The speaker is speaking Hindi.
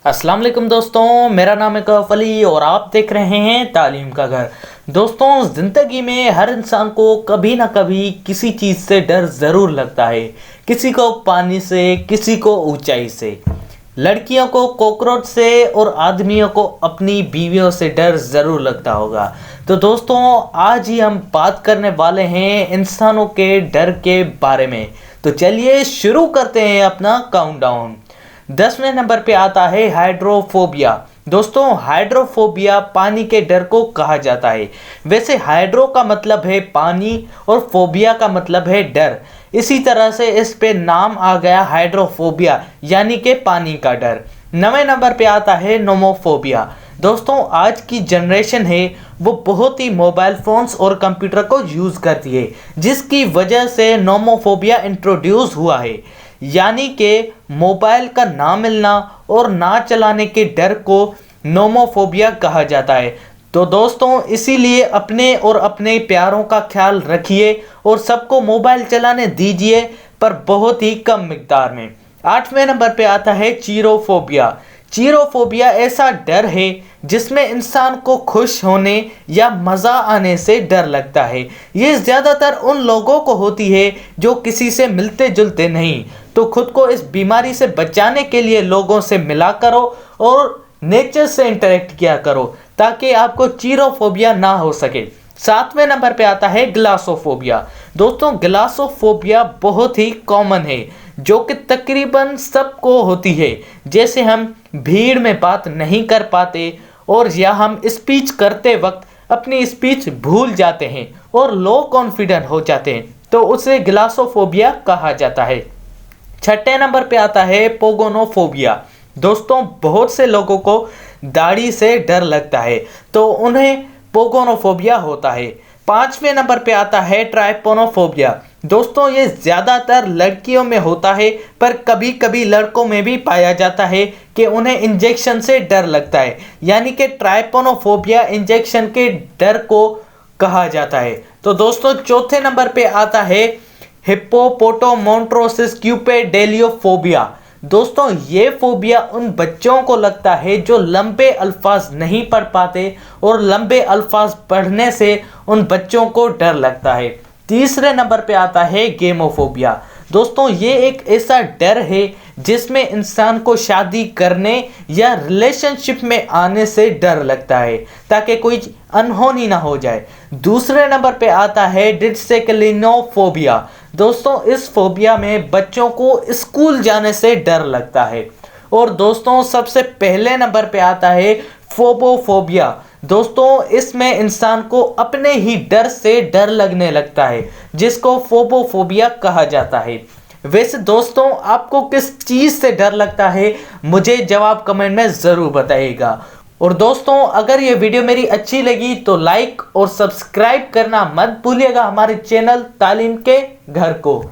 अस्सलाम वालेकुम दोस्तों, मेरा नाम है कौफ अली और आप देख रहे हैं तालीम का घर। दोस्तों, ज़िंदगी में हर इंसान को कभी ना कभी किसी चीज़ से डर ज़रूर लगता है। किसी को पानी से, किसी को ऊंचाई से, लड़कियों को कॉकरोच से और आदमियों को अपनी बीवियों से डर ज़रूर लगता होगा। तो दोस्तों, आज ही हम बात करने वाले हैं इंसानों के डर के बारे में। तो चलिए शुरू करते हैं अपना काउंटडाउन। 10वें नंबर पे आता है हाइड्रोफोबिया। दोस्तों, हाइड्रोफोबिया पानी के डर को कहा जाता है। वैसे हाइड्रो का मतलब है पानी और फोबिया का मतलब है डर। इसी तरह से इस पे नाम आ गया हाइड्रोफोबिया, यानी कि पानी का डर। 9वें नंबर पे आता है नोमोफोबिया। दोस्तों, आज की जनरेशन है वो बहुत ही मोबाइल फ़ोन्स और कंप्यूटर को यूज़ करती है, जिसकी वजह से नोमोफोबिया इंट्रोड्यूस हुआ है। यानी कि मोबाइल का ना मिलना और ना चलाने के डर को नोमोफोबिया कहा जाता है। तो दोस्तों, इसीलिए अपने और अपने प्यारों का ख्याल रखिए और सबको मोबाइल चलाने दीजिए, पर बहुत ही कम मिकदार में। 8वें नंबर पे आता है चीरोफोबिया। चीरोफोबिया ऐसा डर है जिसमें इंसान को खुश होने या मज़ा आने से डर लगता है। ये ज़्यादातर उन लोगों को होती है जो किसी से मिलते जुलते नहीं। तो खुद को इस बीमारी से बचाने के लिए लोगों से मिला करो और नेचर से इंटरेक्ट किया करो, ताकि आपको चीरोफोबिया ना हो सके। 7वें नंबर पे आता है ग्लासोफोबिया। दोस्तों, ग्लासोफोबिया बहुत ही कॉमन है, जो कि तकरीबन सबको होती है। जैसे हम भीड़ में बात नहीं कर पाते और या हम स्पीच करते वक्त अपनी स्पीच भूल जाते हैं और लो कॉन्फिडेंट हो जाते हैं, तो उसे ग्लासोफोबिया कहा जाता है। 6ठे नंबर पे आता है पोगोनोफोबिया। दोस्तों, बहुत से लोगों को दाढ़ी से डर लगता है, तो उन्हें पोगोनोफोबिया होता है। 5वें नंबर पे आता है ट्राइपोनोफोबिया। दोस्तों, ये ज़्यादातर लड़कियों में होता है, पर कभी कभी लड़कों में भी पाया जाता है कि उन्हें इंजेक्शन से डर लगता है। यानी कि ट्राइपोनोफोबिया इंजेक्शन के डर को कहा जाता है। तो दोस्तों, चौथे नंबर पे आता है हिप्पोपोटामोन्ट्रोसिस क्यूपेडेलियोफोबिया। दोस्तों, ये फोबिया उन बच्चों को लगता है जो लंबे अल्फाज नहीं पढ़ पाते और लंबे अल्फाज पढ़ने से उन बच्चों को डर लगता है। तीसरे नंबर पे आता है गेमोफोबिया। दोस्तों, ये एक ऐसा डर है जिसमें इंसान को शादी करने या रिलेशनशिप में आने से डर लगता है, ताकि कोई अनहोनी ना हो जाए। दूसरे नंबर पे आता है डिस्सेक्लिनोफोबिया। दोस्तों, इस फोबिया में बच्चों को स्कूल जाने से डर लगता है। और दोस्तों, सबसे पहले नंबर पे आता है फोबोफोबिया। दोस्तों, इसमें इंसान को अपने ही डर से डर लगने लगता है, जिसको फोबोफोबिया कहा जाता है। वैसे दोस्तों, आपको किस चीज़ से डर लगता है, मुझे जवाब कमेंट में ज़रूर बताइएगा। और दोस्तों, अगर ये वीडियो मेरी अच्छी लगी तो लाइक और सब्सक्राइब करना मत भूलिएगा हमारे चैनल तालीम के घर को।